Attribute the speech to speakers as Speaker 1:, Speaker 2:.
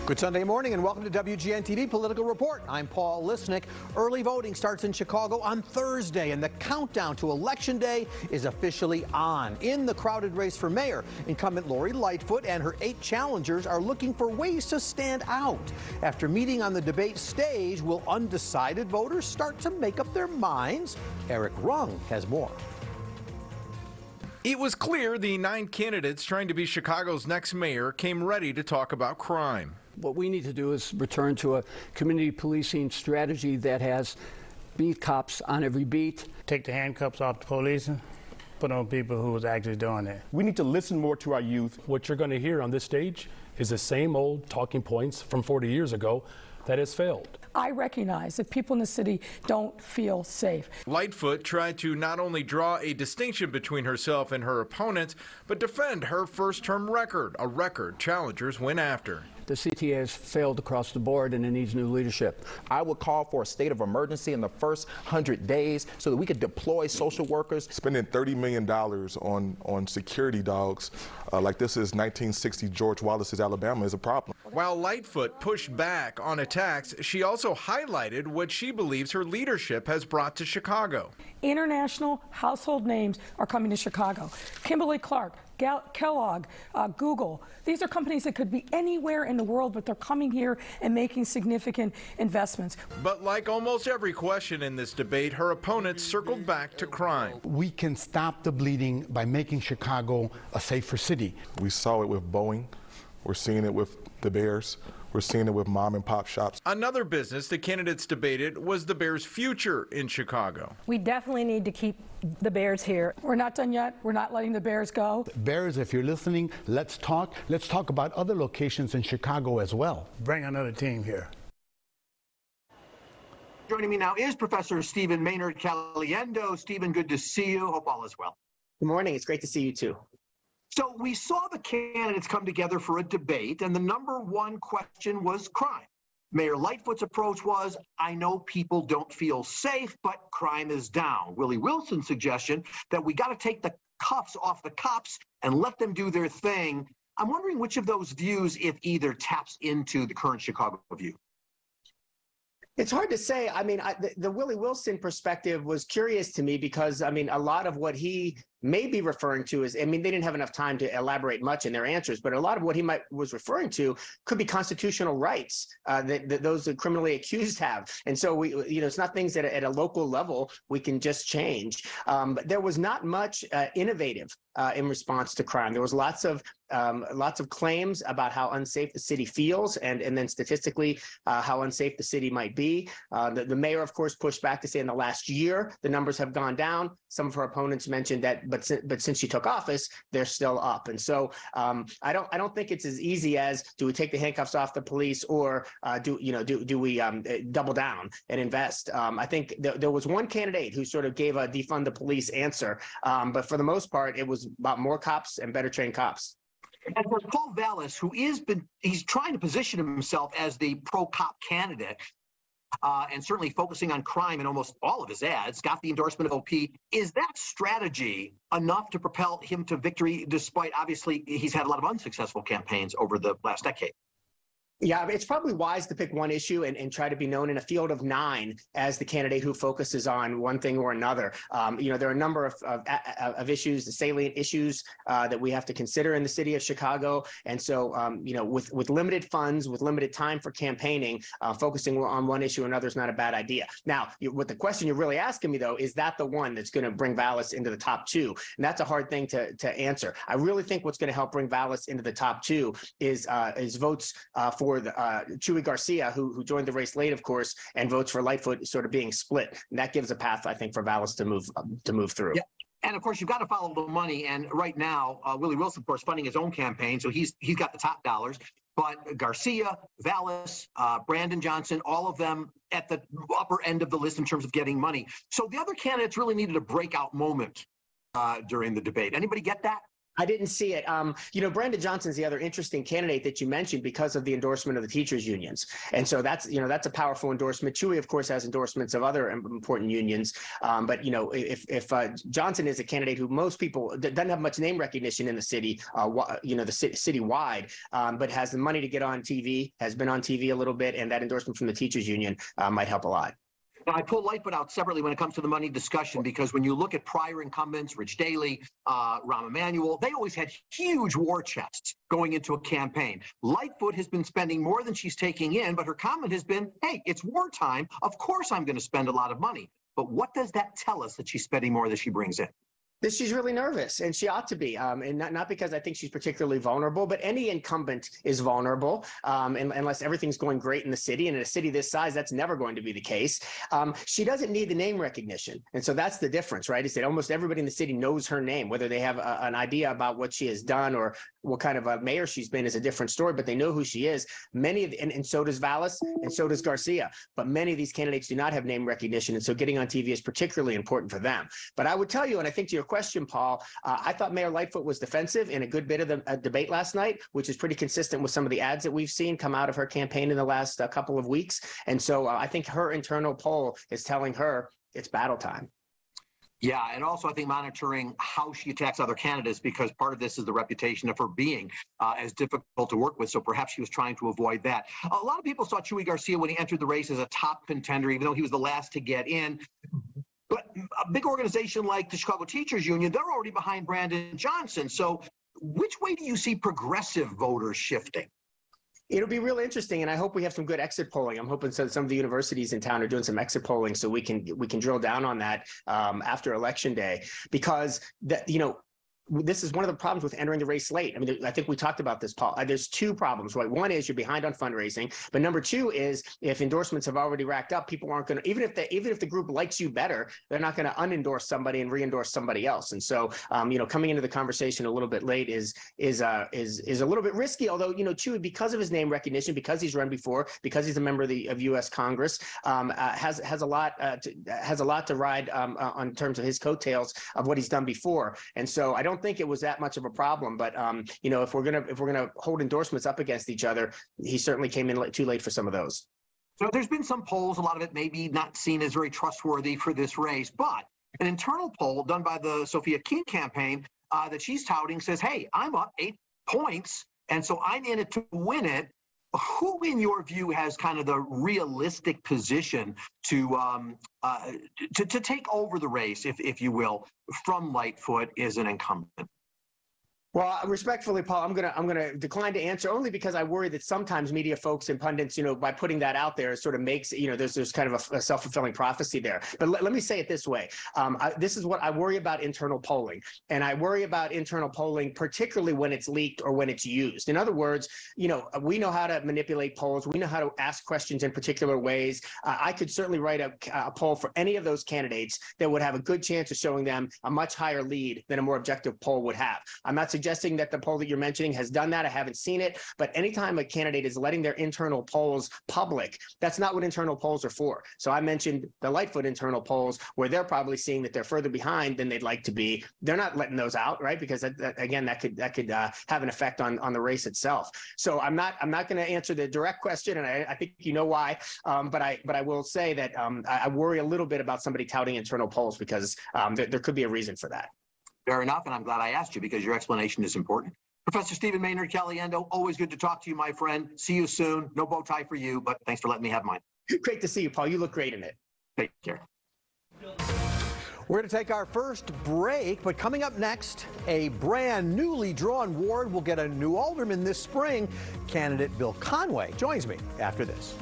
Speaker 1: Good Sunday morning and welcome to WGN-TV Political Report. I'm Paul Lisnick. Early voting starts in Chicago on Thursday, and the countdown to Election Day is officially on. In the crowded race for mayor, incumbent Lori Lightfoot and her 8 challengers are looking for ways to stand out. After meeting on the debate stage, will undecided voters start to make up their minds? Eric Rung has more.
Speaker 2: It was clear the 9 candidates trying to be Chicago's next mayor came ready to talk about crime.
Speaker 3: What we need to do is return to a community policing strategy that has beat cops on every beat.
Speaker 4: Take the handcuffs off the police and put on people who was actually doing it.
Speaker 5: We need to listen more to our youth.
Speaker 6: What you're going to hear on this stage is the same old talking points from 40 years ago that has failed.
Speaker 7: I recognize that people in the city don't feel safe.
Speaker 2: Lightfoot tried to not only draw a distinction between herself and her opponents, but defend her first-term record, a record challengers went after.
Speaker 3: The CTA has failed across the board and it needs new leadership.
Speaker 8: I would call for a state of emergency in the first 100 days so that we could deploy social workers.
Speaker 5: Spending $30 million on security dogs like this is 1960 George Wallace's Alabama is a problem.
Speaker 2: While Lightfoot pushed back on attacks, she also highlighted what she believes her leadership has brought to Chicago.
Speaker 7: International household names are coming to Chicago. Kimberly-Clark, Kellogg, Google. These are companies that could be anywhere in the world, but they're coming here and making significant investments.
Speaker 2: But like almost every question in this debate, her opponents circled back to crime.
Speaker 9: We can stop the bleeding by making Chicago a safer city.
Speaker 5: We saw it with Boeing. We're seeing it with the Bears. We're seeing it with mom and pop shops.
Speaker 2: Another business the candidates debated was the Bears' future in Chicago.
Speaker 10: We definitely need to keep the Bears here.
Speaker 7: We're not done yet. We're not letting the Bears go.
Speaker 9: Bears, if you're listening, let's talk. Let's talk about other locations in Chicago as well.
Speaker 4: Bring another team here.
Speaker 1: Joining me now is Professor Stephen Maynard Caliendo. Stephen, good to see you. Hope all is well.
Speaker 11: Good morning. It's great to see you too.
Speaker 1: So we saw the candidates come together for a debate, and the number one question was crime. Mayor Lightfoot's approach was, I know people don't feel safe, but crime is down. Willie Wilson's suggestion that we got to take the cuffs off the cops and let them do their thing. I'm wondering which of those views, if either, taps into the current Chicago view.
Speaker 11: It's hard to say. I mean, the Willie Wilson perspective was curious to me because, I mean, a lot of what he may be referring to is, I mean, they didn't have enough time to elaborate much in their answers, but a lot of what he was referring to could be constitutional rights that those criminally accused have. And so it's not things that at a local level we can just change. But there was not much innovative in response to crime. There was lots of claims about how unsafe the city feels, and then statistically how unsafe the city might be. The mayor, of course, pushed back to say in the last year the numbers have gone down. Some of her opponents mentioned that, but since she took office, they're still up. And so I don't think it's as easy as, do we take the handcuffs off the police, or do we double down and invest? I think there was one candidate who sort of gave a defund the police answer, but for the most part, it was about more cops and better trained cops.
Speaker 1: And for Paul Vallas, he's trying to position himself as the pro-cop candidate, and certainly focusing on crime in almost all of his ads, got the endorsement of OP. Is that strategy enough to propel him to victory, despite, obviously, he's had a lot of unsuccessful campaigns over the last decade?
Speaker 11: Yeah, it's probably wise to pick one issue and try to be known in a field of 9 as the candidate who focuses on one thing or another. There are a number of issues, the salient issues that we have to consider in the city of Chicago. And so, with limited funds, with limited time for campaigning, focusing on one issue or another is not a bad idea. Now, what the question you're really asking me, though, is that the one that's going to bring Vallas into the top 2? And that's a hard thing to answer. I really think what's going to help bring Vallas into the top 2 is votes for Chuy Garcia, who joined the race late, of course, and votes for Lightfoot sort of being split. And that gives a path, I think, for Vallas to move through.
Speaker 1: Yeah. And of course, you've got to follow the money. And right now, Willie Wilson, of course, funding his own campaign, so he's got the top dollars. But Garcia, Vallas, Brandon Johnson, all of them at the upper end of the list in terms of getting money. So the other candidates really needed a breakout moment during the debate. Anybody get that?
Speaker 11: I didn't see it. You know, Brandon Johnson's the other interesting candidate that you mentioned because of the endorsement of the teachers unions. And so that's, you know, that's a powerful endorsement. Chewy, of course, has endorsements of other important unions. But, you know, if Johnson is a candidate who most people doesn't have much name recognition in the city, you know, the citywide, but has the money to get on TV, has been on TV a little bit, and that endorsement from the teachers union might help a lot.
Speaker 12: Now, I pull Lightfoot out separately when it comes to the money discussion, because when you look at prior incumbents, Rich Daley, Rahm Emanuel, they always had huge war chests going into a campaign. Lightfoot has been spending more than she's taking in, but her comment has been, hey, it's wartime. Of course I'm going to spend a lot of money. But what does that tell us that she's spending more than she brings in?
Speaker 11: That she's really nervous, and she ought to be, and not because I think she's particularly vulnerable, but any incumbent is vulnerable unless everything's going great in the city, and in a city this size, that's never going to be the case. She doesn't need the name recognition, and so that's the difference, right? Is that almost everybody in the city knows her name, whether they have an idea about what she has done or what kind of a mayor she's been is a different story, but they know who she is. Many of and so does Vallis, and so does Garcia, but many of these candidates do not have name recognition, and so getting on TV is particularly important for them. But I would tell you, and I think to your question, Paul, I thought Mayor Lightfoot was defensive in a good bit of the debate last night, which is pretty consistent with some of the ads that we've seen come out of her campaign in the last couple of weeks. And so I think her internal poll is telling her it's battle time.
Speaker 12: Yeah, and also I think monitoring how she attacks other candidates, because part of this is the reputation of her being as difficult to work with. So perhaps she was trying to avoid that. A lot of people saw Chuy Garcia when he entered the race as a top contender, even though he was the last to get in. But a big organization like the Chicago Teachers Union, they're already behind Brandon Johnson. So which way do you see progressive voters shifting?
Speaker 11: It'll be real interesting, and I hope we have some good exit polling. I'm hoping some of the universities in town are doing some exit polling so we can drill down on that after Election Day, because that, you know, this is one of the problems with entering the race late. I mean, I think we talked about this, Paul. There's two problems, right? One is you're behind on fundraising, but number two is if endorsements have already racked up, people aren't going to, even if the group likes you better, they're not going to unendorse somebody and re-endorse somebody else. And so, you know, coming into the conversation a little bit late is a little bit risky. Although, you know, Chuy, because of his name recognition, because he's run before, because he's a member of U.S. Congress, has a lot to ride on terms of his coattails of what he's done before. And so I don't think it was that much of a problem, but you know, if we're gonna hold endorsements up against each other, he certainly came in too late for some of those.
Speaker 12: So there's been some polls, a lot of it maybe not seen as very trustworthy for this race, but an internal poll done by the Sophia King campaign that she's touting says, hey, I'm up 8 points, and so I'm in it to win it. Who, in your view, has kind of the realistic position to take over the race, if you will, from Lightfoot as an incumbent?
Speaker 11: Well, respectfully, Paul, I'm gonna decline to answer, only because I worry that sometimes media folks and pundits, you know, by putting that out there, it sort of makes, you know, there's kind of a self-fulfilling prophecy there. But let me say it this way: this is what I worry about internal polling, and I worry about internal polling particularly when it's leaked or when it's used. In other words, you know, we know how to manipulate polls, we know how to ask questions in particular ways. I could certainly write a poll for any of those candidates that would have a good chance of showing them a much higher lead than a more objective poll would have. I'm not suggesting that the poll that you're mentioning has done that. I haven't seen it. But anytime a candidate is letting their internal polls public, that's not what internal polls are for. So I mentioned the Lightfoot internal polls, where they're probably seeing that they're further behind than they'd like to be. They're not letting those out, right? Because that could have an effect on the race itself. So I'm not going to answer the direct question, and I think you know why. But I will say that I worry a little bit about somebody touting internal polls, because there could be a reason for that.
Speaker 12: Fair enough, and I'm glad I asked you, because your explanation is important. Professor Stephen Maynard Caliendo, always good to talk to you, my friend. See you soon. No bow tie for you, but thanks for letting me have mine.
Speaker 11: Great to see you, Paul. You look great in it.
Speaker 12: Take care.
Speaker 1: We're going to take our first break, but coming up next, a brand newly drawn ward will get a new alderman this spring. Candidate Bill Conway joins me after this.